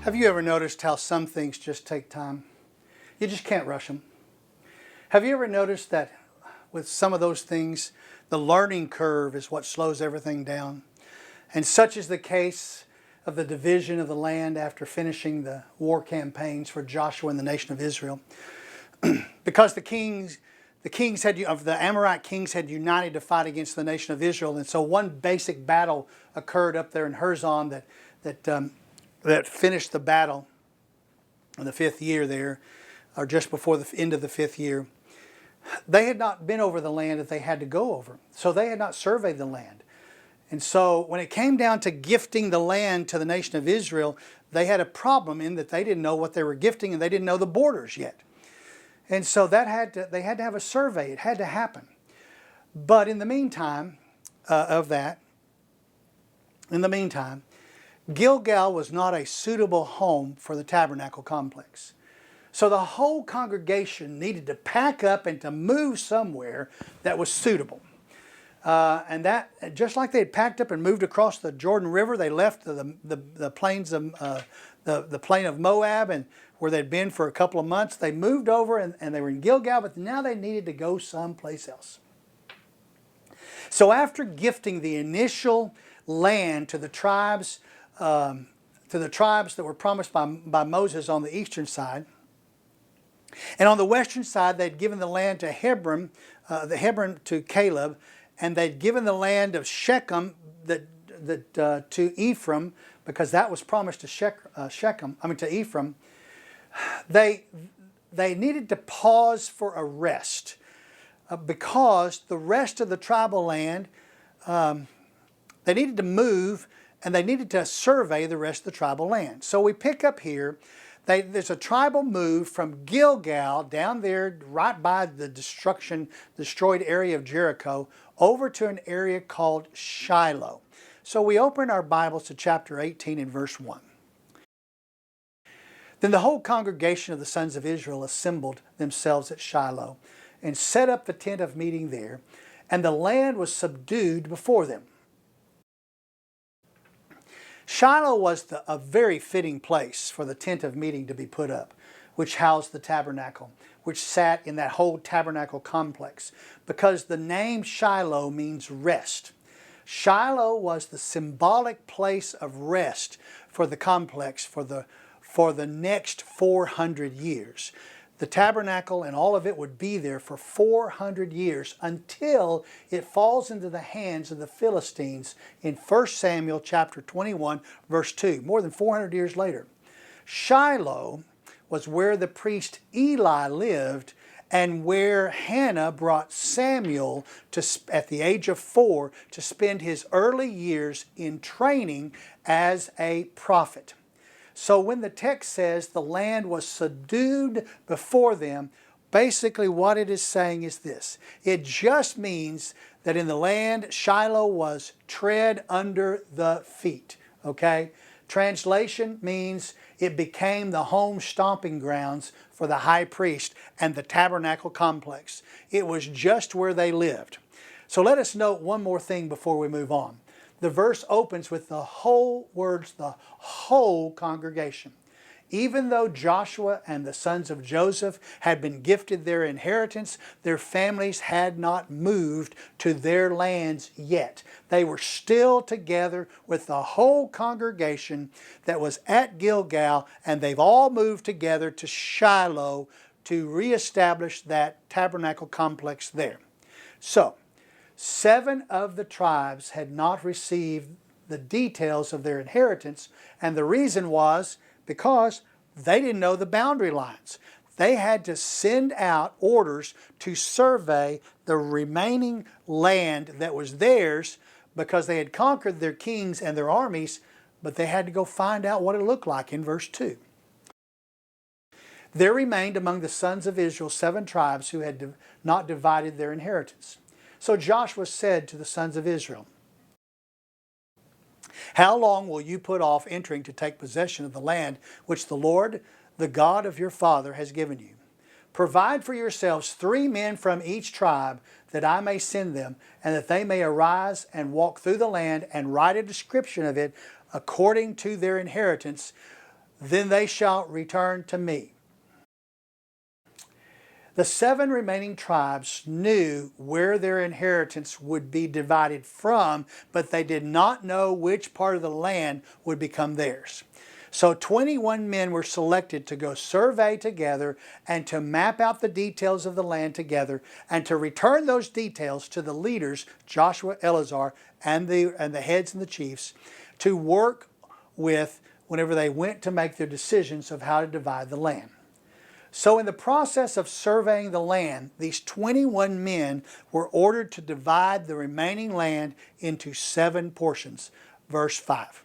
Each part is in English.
Have you ever noticed how some things just take time? You just can't rush them. Have you ever noticed that with some of those things, the learning curve is what slows everything down? And such is the case of the division of the land after finishing the war campaigns for Joshua and the nation of Israel. Because the Amorite kings had united to fight against the nation of Israel, and so one basic battle occurred up there in Herzon that finished the battle in the 5th year there, or just before the end of the 5th year. They had not been over the land that they had to go over, so they had not surveyed the land. And so when it came down to gifting the land to the nation of Israel, they had a problem in that they didn't know what they were gifting and they didn't know the borders yet. And so they had to have a survey. It had to happen. But in the meantime Gilgal was not a suitable home for the tabernacle complex. So the whole congregation needed to pack up and to move somewhere that was suitable. And that, just like they had packed up and moved across the Jordan River, they left the plains of the plain of Moab, and where they'd been for a couple of months. They moved over and they were in Gilgal, but now they needed to go someplace else. So after gifting the initial land to the tribes that were promised by Moses on the eastern side, and on the western side they'd given the land to Hebron to Caleb, and they'd given the land of Shechem to Ephraim, because that was promised to Ephraim. They needed to pause for a rest because the rest of the tribal land, they needed to move and they needed to survey the rest of the tribal land. So we pick up here, there's a tribal move from Gilgal down there right by the destroyed area of Jericho over to an area called Shiloh. So we open our Bibles to chapter 18 and verse 1. Then the whole congregation of the sons of Israel assembled themselves at Shiloh and set up the tent of meeting there, and the land was subdued before them. Shiloh was a very fitting place for the tent of meeting to be put up, which housed the tabernacle, which sat in that whole tabernacle complex, because the name Shiloh means rest. Shiloh was the symbolic place of rest for the complex for the next 400 years. The tabernacle and all of it would be there for 400 years until it falls into the hands of the Philistines in 1 Samuel chapter 21 verse 2, more than 400 years later. Shiloh was where the priest Eli lived and where Hannah brought Samuel at the age of 4 to spend his early years in training as a prophet. So when the text says the land was subdued before them, basically what it is saying is this. It just means that in the land, Shiloh was tread under the feet. Okay? Translation means it became the home stomping grounds for the high priest and the tabernacle complex. It was just where they lived. So let us note one more thing before we move on. The verse opens with the whole congregation. Even though Joshua and the sons of Joseph had been gifted their inheritance, their families had not moved to their lands yet. They were still together with the whole congregation that was at Gilgal, and they've all moved together to Shiloh to reestablish that tabernacle complex there. So, 7 of the tribes had not received the details of their inheritance, and the reason was because they didn't know the boundary lines. They had to send out orders to survey the remaining land that was theirs, because they had conquered their kings and their armies, but they had to go find out what it looked like in verse 2. There remained among the sons of Israel 7 tribes who had not divided their inheritance. So Joshua said to the sons of Israel, "How long will you put off entering to take possession of the land which the Lord, the God of your father, has given you? Provide for yourselves 3 men from each tribe, that I may send them, and that they may arise and walk through the land and write a description of it according to their inheritance, then they shall return to me. The 7 remaining tribes knew where their inheritance would be divided from, but they did not know which part of the land would become theirs. So 21 men were selected to go survey together and to map out the details of the land together and to return those details to the leaders, Joshua, Eleazar, and the heads and the chiefs, to work with whenever they went to make their decisions of how to divide the land. So in the process of surveying the land, these 21 men were ordered to divide the remaining land into 7 portions. Verse 5.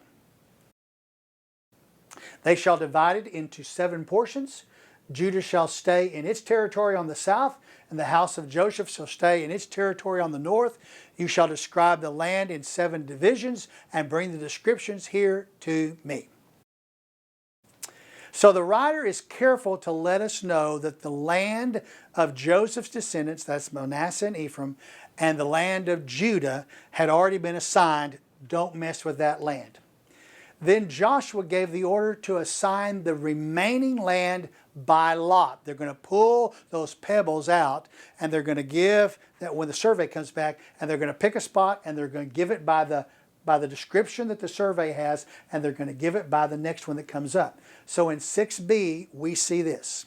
They shall divide it into 7 portions. Judah shall stay in its territory on the south, and the house of Joseph shall stay in its territory on the north. You shall describe the land in 7 divisions and bring the descriptions here to me. So the writer is careful to let us know that the land of Joseph's descendants, that's Manasseh and Ephraim, and the land of Judah had already been assigned. Don't mess with that land. Then Joshua gave the order to assign the remaining land by lot. They're going to pull those pebbles out, and they're going to give that when the survey comes back, and they're going to pick a spot, and they're going to give it by the description that the survey has, and they're going to give it by the next one that comes up. So in 6b, we see this.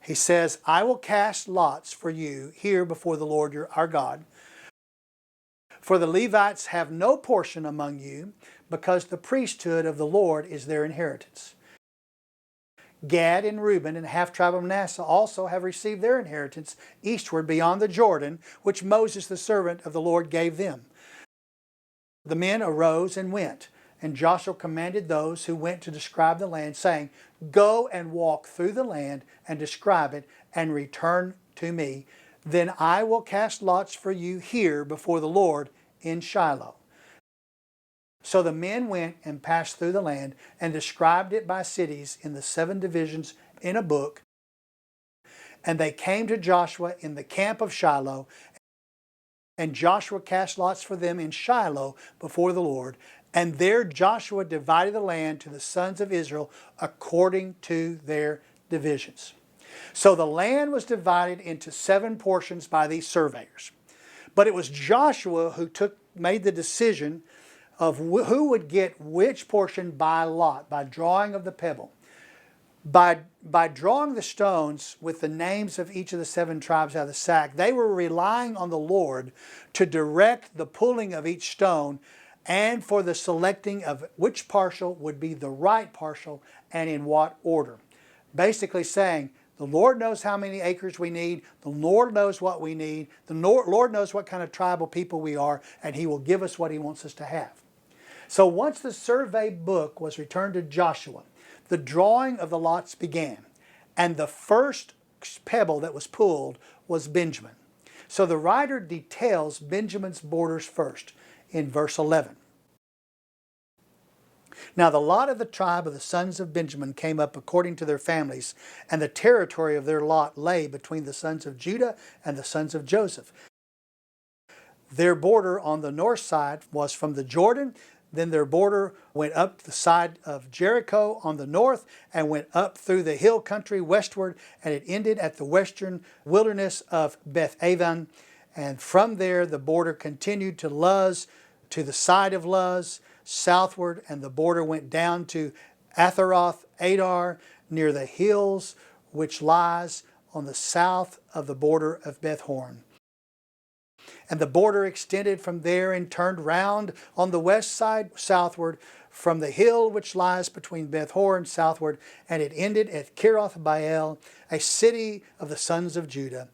He says, I will cast lots for you here before the Lord our God. For the Levites have no portion among you, because the priesthood of the Lord is their inheritance. Gad and Reuben and half tribe of Manasseh also have received their inheritance eastward beyond the Jordan, which Moses the servant of the Lord gave them. The men arose and went, and Joshua commanded those who went to describe the land, saying, Go and walk through the land and describe it, and return to me. Then I will cast lots for you here before the Lord in Shiloh. So the men went and passed through the land and described it by cities in the 7 divisions in a book. And they came to Joshua in the camp of Shiloh, and Joshua cast lots for them in Shiloh before the Lord. And there Joshua divided the land to the sons of Israel according to their divisions. So the land was divided into 7 portions by these surveyors. But it was Joshua who made the decision of who would get which portion by lot, by drawing of the pebble. By drawing the stones with the names of each of the 7 tribes out of the sack, they were relying on the Lord to direct the pulling of each stone and for the selecting of which parcel would be the right parcel and in what order. Basically saying, the Lord knows how many acres we need. The Lord knows what we need. The Lord knows what kind of tribal people we are, and He will give us what He wants us to have. So once the survey book was returned to Joshua, the drawing of the lots began, and the first pebble that was pulled was Benjamin. So the writer details Benjamin's borders first in verse 11. Now the lot of the tribe of the sons of Benjamin came up according to their families, and the territory of their lot lay between the sons of Judah and the sons of Joseph. Their border on the north side was from the Jordan. Then their border went up the side of Jericho on the north and went up through the hill country westward, and it ended at the western wilderness of Beth-aven. And from there the border continued to Luz, to the side of Luz, southward, and the border went down to Atharoth Adar, near the hills which lies on the south of the border of Beth-horon. And the border extended from there and turned round on the west side southward from the hill which lies between Beth-horon southward, and it ended at Kiriath-baal, a city of the sons of Judah.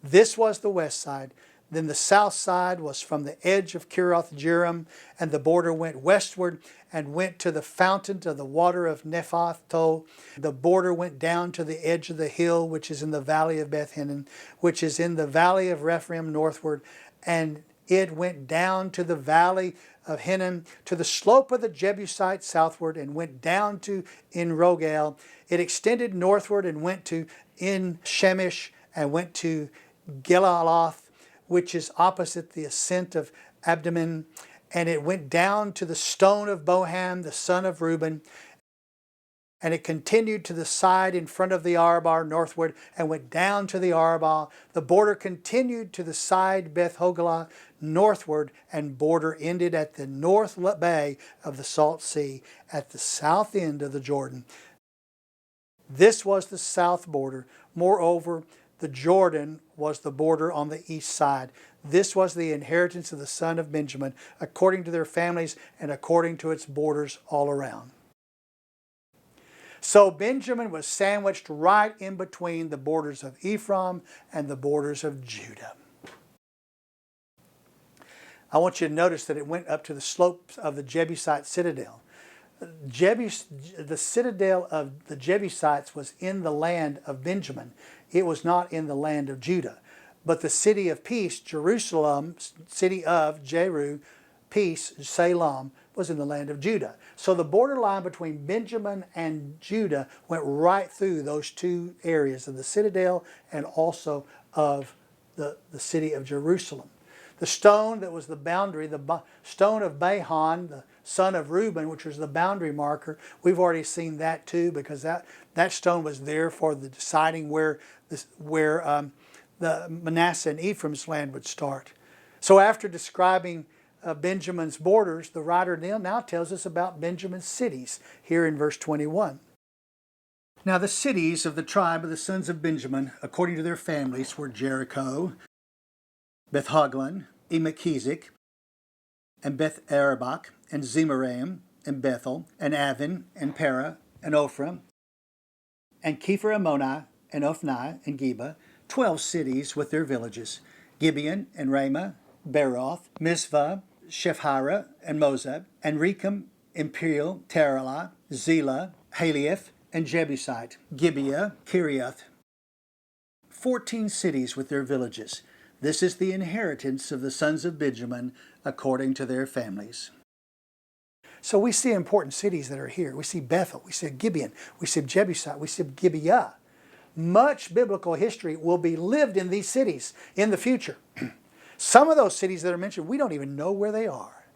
This was the west side. Then the south side was from the edge of Kiriath-jearim, and the border went westward and went to the fountain of the water of Nephtali. The border went down to the edge of the hill which is in the valley of Beth-hinnom, which is in the valley of Rephaim northward, and it went down to the valley of Hinnom, to the slope of the Jebusites southward, and went down to En-rogel. It extended northward and went to En-shemesh, and went to Gelaloth, which is opposite the ascent of Abdon, and it went down to the stone of Boham, the son of Reuben, and it continued to the side in front of the Arabah northward and went down to the Arabah. The border continued to the side Beth Hoglah northward, and border ended at the north bay of the Salt Sea at the south end of the Jordan. This was the south border. Moreover, the Jordan was the border on the east side. This was the inheritance of the son of Benjamin, according to their families and according to its borders all around. So Benjamin was sandwiched right in between the borders of Ephraim and the borders of Judah. I want you to notice that it went up to the slopes of the Jebusite citadel. The citadel of the Jebusites was in the land of Benjamin. It was not in the land of Judah. But the city of peace, Jerusalem, city of Jeru, peace, Salem, was in the land of Judah. So the borderline between Benjamin and Judah went right through those two areas of the citadel and also of the city of Jerusalem. The stone that was the boundary, the stone of Bahan, the son of Reuben, which was the boundary marker, we've already seen that too, because that stone was there for the deciding where the Manasseh and Ephraim's land would start. So after describing Benjamin's borders, the writer now tells us about Benjamin's cities here in verse 21. Now the cities of the tribe of the sons of Benjamin, according to their families, were Jericho, Beth Hoglan, Emekizek, and Beth Arabach, and Zemaraim, and Bethel, and Avin, and Para, and Ophrah, and Kepher Ammoni, and Ophni, and Geba, 12 cities with their villages, Gibeon, and Ramah, Beroth, Mizpah, Shephirah, and Mozab, and Rechem, Imperial, Taralah, Zelah, Halioth, and Jebusite, Gibeah, Kiriath, 14 cities with their villages. This is the inheritance of the sons of Benjamin according to their families. So we see important cities that are here. We see Bethel, we see Gibeon, we see Jebusite, we see Gibeah. Much biblical history will be lived in these cities in the future. Some of those cities that are mentioned, we don't even know where they are.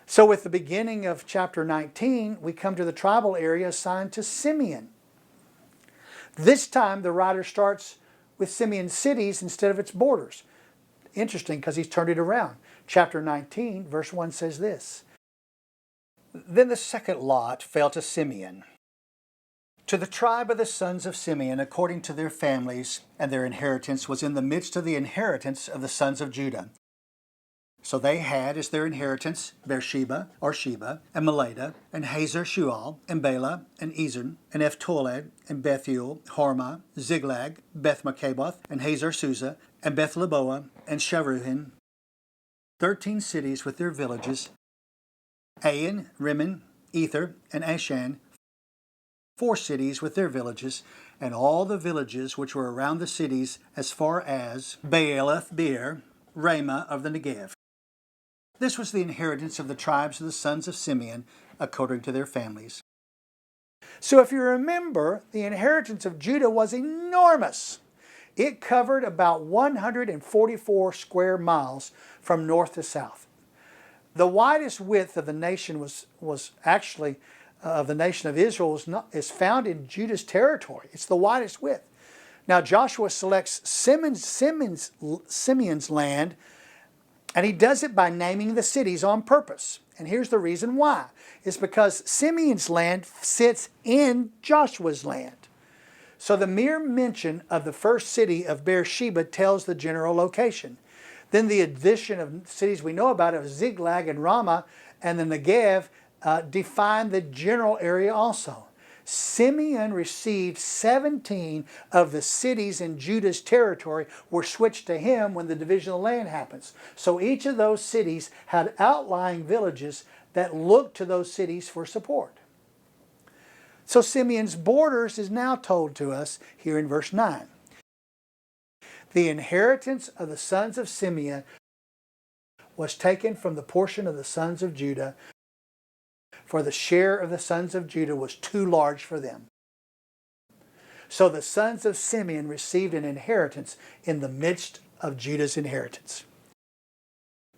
So with the beginning of chapter 19, we come to the tribal area assigned to Simeon. This time the writer starts with Simeon's cities instead of its borders. Interesting, because he's turned it around. Chapter 19, verse 1 says this. Then the second lot fell to Simeon. To the tribe of the sons of Simeon, according to their families, and their inheritance was in the midst of the inheritance of the sons of Judah. So they had as their inheritance Beersheba, or Sheba, and Meleda, and Hazar Shual, and Bela, and Ezer, and Ephtoled, and Bethuel, Hormah, Ziglag, Beth Macaboth, and Hazar Susa, and Beth Leboa, and Sharuhin, 13 cities with their villages, Ain, Rimmon, Ether, and Ashan, 4 cities with their villages, and all the villages which were around the cities as far as Baalath Beer, Ramah of the Negev. This was the inheritance of the tribes of the sons of Simeon, according to their families. So if you remember, the inheritance of Judah was enormous. It covered about 144 square miles from north to south. The widest width of the nation was actually of the nation of Israel is found in Judah's territory. It's the widest width. Now Joshua selects Simeon's land, and he does it by naming the cities on purpose. And here's the reason why. It's because Simeon's land sits in Joshua's land. So the mere mention of the first city of Beersheba tells the general location. Then the addition of cities we know about of Ziklag and Ramah and the Negev define the general area also. Simeon received 17 of the cities in Judah's territory were switched to him when the division of the land happens. So each of those cities had outlying villages that looked to those cities for support. So Simeon's borders is now told to us here in verse 9. The inheritance of the sons of Simeon was taken from the portion of the sons of Judah, for the share of the sons of Judah was too large for them. So the sons of Simeon received an inheritance in the midst of Judah's inheritance.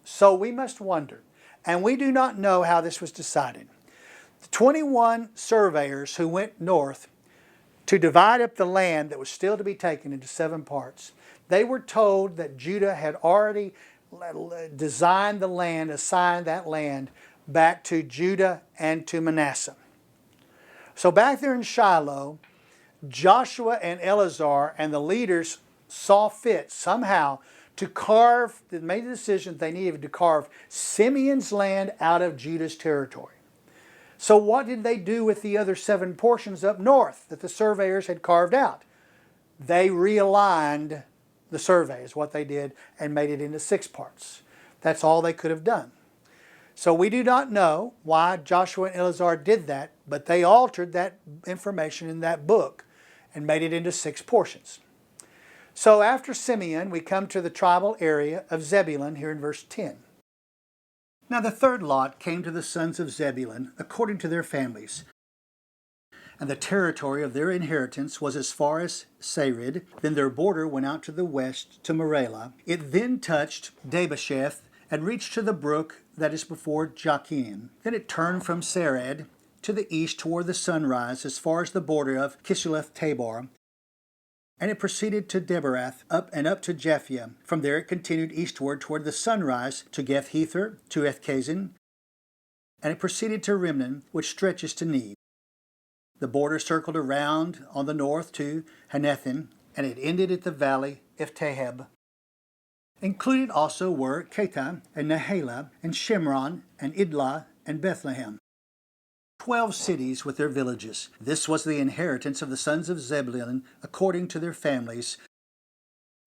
So we must wonder, And we do not know how this was decided. The 21 surveyors who went north to divide up the land that was still to be taken into 7 parts, they were told that Judah had already designed the land, assigned that land back to Judah and to Manasseh. So back there in Shiloh, Joshua and Eleazar and the leaders saw fit somehow to carve, they made the decision they needed to carve Simeon's land out of Judah's territory. So what did they do with the other 7 portions up north that the surveyors had carved out? They realigned the survey is what they did and made it into 6 parts. That's all they could have done. So we do not know why Joshua and Eleazar did that, but they altered that information in that book and made it into 6 portions. So after Simeon, we come to the tribal area of Zebulun here in verse 10. Now the 3rd lot came to the sons of Zebulun according to their families. And the territory of their inheritance was as far as Sarid. Then their border went out to the west to Marela. It then touched Dabasheth and reached to the brook that is before Jachin. Then it turned from Sarid to the east toward the sunrise as far as the border of Kisheleth Tabor. And it proceeded to Deberath, up to Japhia. From there it continued eastward toward the sunrise to Geth-Hether, to Ethkazin. And it proceeded to Rimnon, which stretches to Neb. The border circled around on the north to Hanethin, and it ended at the valley of Teheb. Included also were Ketah, and Nahalah, and Shimron, and Idlah, and Bethlehem. 12 cities with their villages. This was the inheritance of the sons of Zebulun according to their families,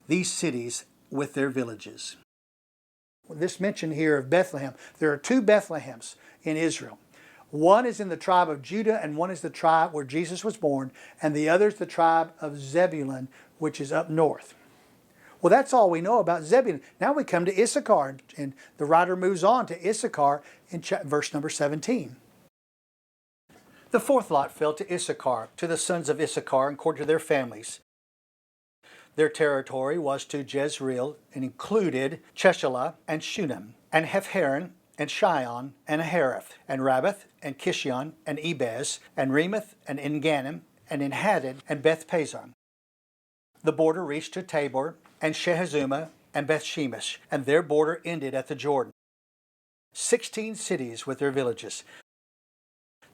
these cities with their villages. This mention here of Bethlehem, there are 2 Bethlehems in Israel. One is in the tribe of Judah, and one is the tribe where Jesus was born, and the other is the tribe of Zebulun, which is up north. Well, that's all we know about Zebulun. Now we come to Issachar, and the writer moves on to Issachar in verse number 17. The 4th lot fell to Issachar, to the sons of Issachar, according to their families. Their territory was to Jezreel, and included Cheshelah, and Shunem, and Hephharon, and Shion, and Ahareth, and Rabbath, and Kishion, and Ebez, and Remoth, and Engannim, and Enhadad, and Beth-Pazon. The border reached to Tabor, and Shehazumah, and Beth-Shemesh, and their border ended at the Jordan. 16 cities with their villages.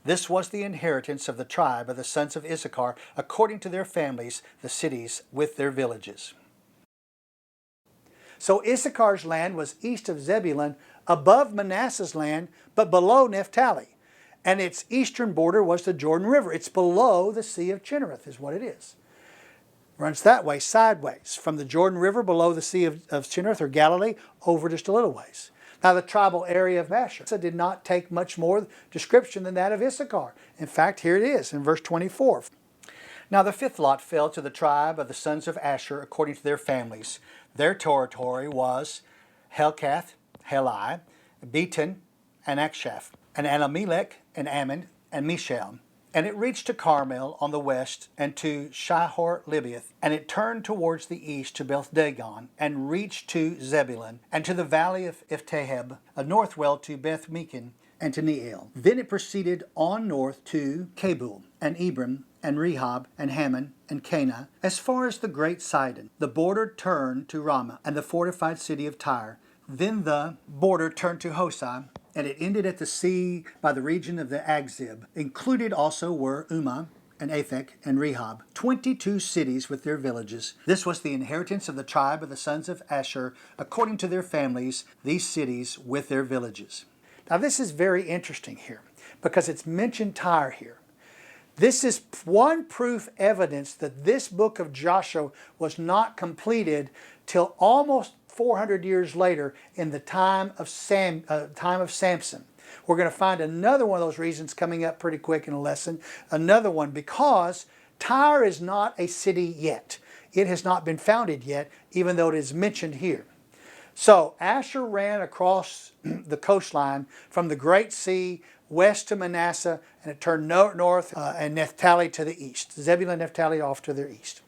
This was the inheritance of the tribe of the sons of Issachar, according to their families, the cities with their villages. So Issachar's land was east of Zebulun, above Manasseh's land, but below Nephtali. And its eastern border was the Jordan River. It's below the Sea of Chinnereth is what it is. Runs that way, sideways, from the Jordan River below the Sea of Chinnereth or Galilee, over just a little ways. Now the tribal area of Asher did not take much more description than that of Issachar. In fact, here it is in verse 24. Now the 5th lot fell to the tribe of the sons of Asher according to their families. Their territory was Helkath, Heli, Beton, and Akshaph, and Anamelech, and Ammon, and Mishael. And it reached to Carmel on the west, and to Shihor-Libbath, and it turned towards the east to Beth-Dagon, and reached to Zebulun, and to the valley of Iftaheb, northwell to Beth-Mekin, and to Neiel. Then it proceeded on north to Kabul, and Ebron, and Rehob, and Hammon, and Cana, as far as the great Sidon. The border turned to Ramah, and the fortified city of Tyre. Then the border turned to Hosah, and it ended at the sea by the region of the Agzib. Included also were Ummah, and Aphek, and Rehob, 22 cities with their villages. This was the inheritance of the tribe of the sons of Asher, according to their families, these cities with their villages. Now this is very interesting here, because it's mentioned Tyre here. This is one proof evidence that this book of Joshua was not completed till almost 400 years later in the time of Samson. We're going to find another one of those reasons coming up pretty quick in a lesson. Another one, because Tyre is not a city yet. It has not been founded yet, even though it is mentioned here. So Asher ran across the coastline from the Great Sea west to Manasseh, and it turned north, and Nephtali to the east. Zebulun and Nephtali off to their east.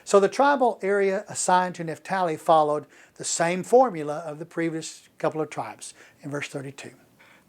So the tribal area assigned to Nephtali followed the same formula of the previous couple of tribes in verse 32.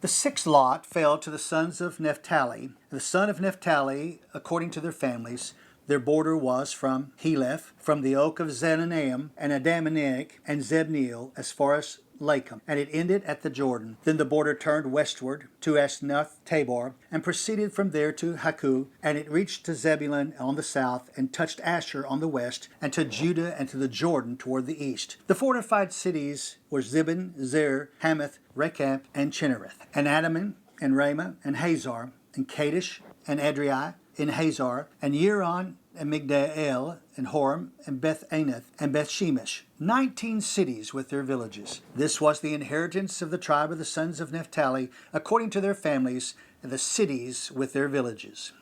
The sixth lot fell to the sons of Nephtali. The son of Nephtali, according to their families, their border was from Heleph, from the oak of Zanaim, and Adamaneg, and Zebneel, as far as Lachem, and it ended at the Jordan. Then the border turned westward to Asnath Tabor, and proceeded from there to Haku, and it reached to Zebulun on the south, and touched Asher on the west, and to Judah and to the Jordan toward the east. The fortified cities were Zibon, Zer, Hamath, Rechab, and Chinnereth, and Adaman, and Ramah, and Hazar, and Kadesh, and Adriai, in Hazar, and Yeron, and Migdal, and Horem, and Beth Anath, and Beth Shemesh, 19 cities with their villages. This was the inheritance of the tribe of the sons of Nephtali, according to their families, and the cities with their villages.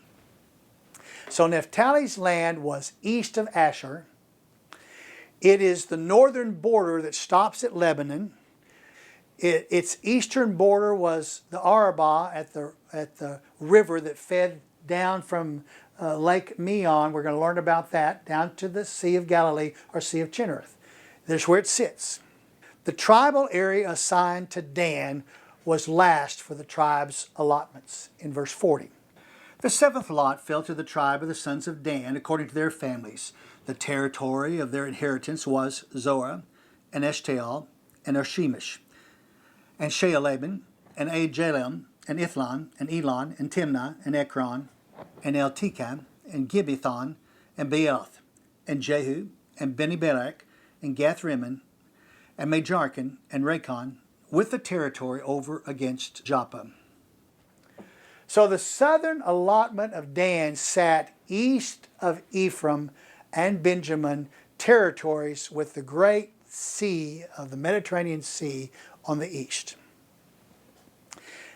So Naphtali's land was east of Asher. It is the northern border that stops at Lebanon. Its eastern border was the Arabah at the river that fed down from Lake Meon. We're going to learn about that, down to the Sea of Galilee or Sea of Chinnereth. There's where it sits. The tribal area assigned to Dan was last for the tribe's allotments in verse 40. The seventh lot fell to the tribe of the sons of Dan according to their families. The territory of their inheritance was Zorah, and Eshtaol, and Ershemish, and Shealaban, and Ajalem, and Ithlon, and Elon, and Timnah, and Ekron, and Eltekah, and Gibbethon, and Bealoth, and Jehu, and Beni-Berak, and Gath-Rimmon, and Majarkan, and Rachon, with the territory over against Joppa. So the southern allotment of Dan sat east of Ephraim and Benjamin, territories with the great sea of the Mediterranean Sea on the east.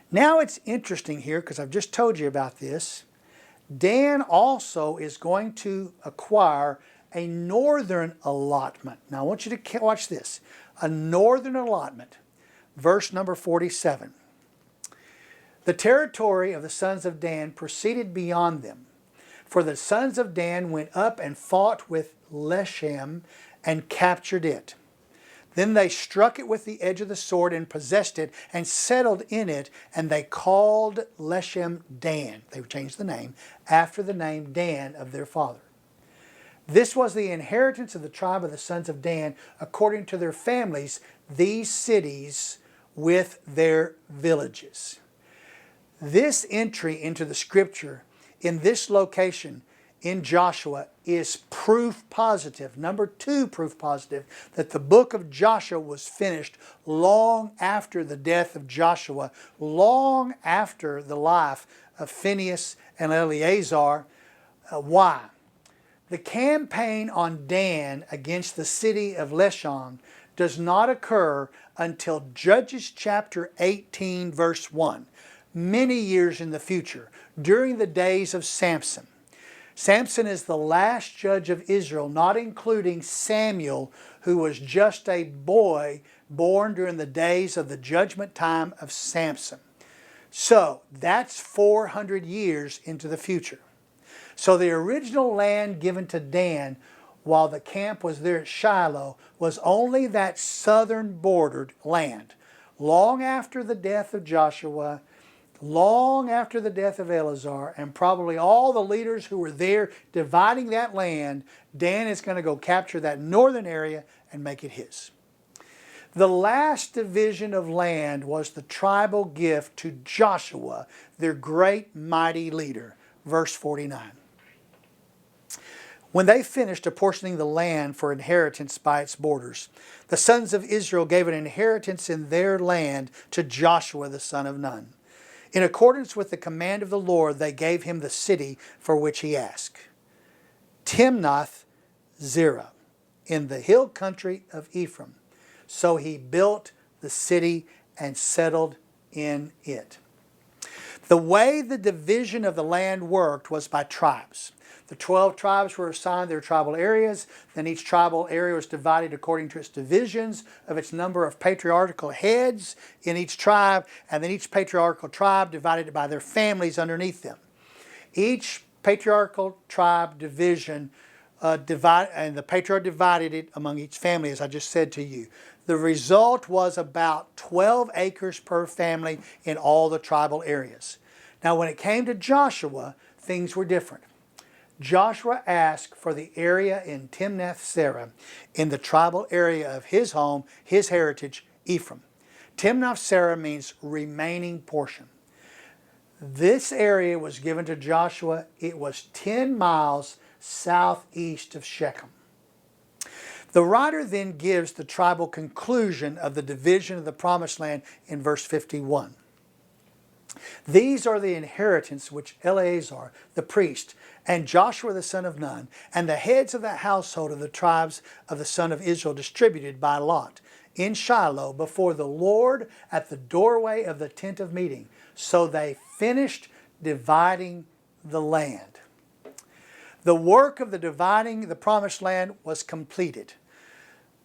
Now it's interesting here, because I've just told you about this. Dan also is going to acquire a northern allotment. Now I want you to watch this. A northern allotment. Verse number 47. The territory of the sons of Dan proceeded beyond them. For the sons of Dan went up and fought with Leshem and captured it. Then they struck it with the edge of the sword and possessed it and settled in it, and they called Leshem Dan. They changed the name after the name Dan of their father. This was the inheritance of the tribe of the sons of Dan according to their families, these cities with their villages. This entry into the scripture in this location in Joshua is proof positive. Number 2 proof positive that the book of Joshua was finished long after the death of Joshua, long after the life of Phinehas and Eleazar. Why? The campaign on Dan against the city of Leshan does not occur until Judges chapter 18 verse 1, many years in the future, during the days of Samson. Samson is the last judge of Israel, not including Samuel, who was just a boy born during the days of the judgment time of Samson. So that's 400 years into the future. So the original land given to Dan while the camp was there at Shiloh was only that southern bordered land. Long after the death of Joshua, long after the death of Eleazar, and probably all the leaders who were there dividing that land, Dan is going to go capture that northern area and make it his. The last division of land was the tribal gift to Joshua, their great mighty leader. Verse 49. When they finished apportioning the land for inheritance by its borders, the sons of Israel gave an inheritance in their land to Joshua the son of Nun. In accordance with the command of the Lord, they gave him the city for which he asked. Timnath Zerah, in the hill country of Ephraim. So he built the city and settled in it. The way the division of the land worked was by tribes. The 12 tribes were assigned their tribal areas. Then each tribal area was divided according to its divisions of its number of patriarchal heads in each tribe. And then each patriarchal tribe divided by their families underneath them. Each patriarchal tribe division the patriarch divided it among each family, as I just said to you. The result was about 12 acres per family in all the tribal areas. Now, when it came to Joshua, things were different. Joshua asked for the area in Timnath-Serah, in the tribal area of his home, his heritage, Ephraim. Timnath-Serah means remaining portion. This area was given to Joshua. It was 10 miles southeast of Shechem. The writer then gives the tribal conclusion of the division of the promised land in verse 51. These are the inheritance which Eleazar the priest and Joshua the son of Nun and the heads of the household of the tribes of the son of Israel distributed by lot in Shiloh before the Lord at the doorway of the tent of meeting. So they finished dividing the land. The work of the dividing the promised land was completed.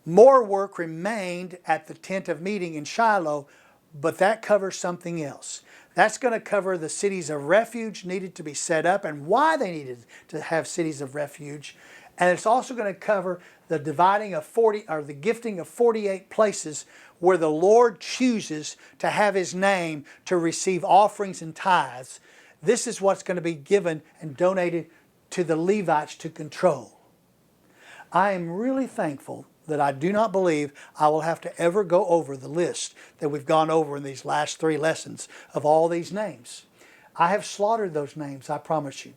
More work remained at the tent of meeting in Shiloh, but that covers something else. That's going to cover the cities of refuge needed to be set up and why they needed to have cities of refuge. And it's also going to cover the dividing of the gifting of 48 places where the Lord chooses to have His name to receive offerings and tithes. This is what's going to be given and donated to the Levites to control. I am really thankful that I do not believe I will have to ever go over the list that we've gone over in these last 3 lessons of all these names. I have slaughtered those names, I promise you.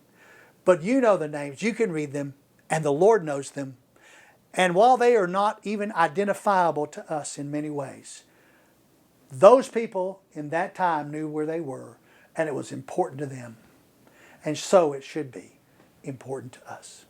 But you know the names, you can read them, and the Lord knows them. And while they are not even identifiable to us in many ways, those people in that time knew where they were, and it was important to them. And so it should be important to us.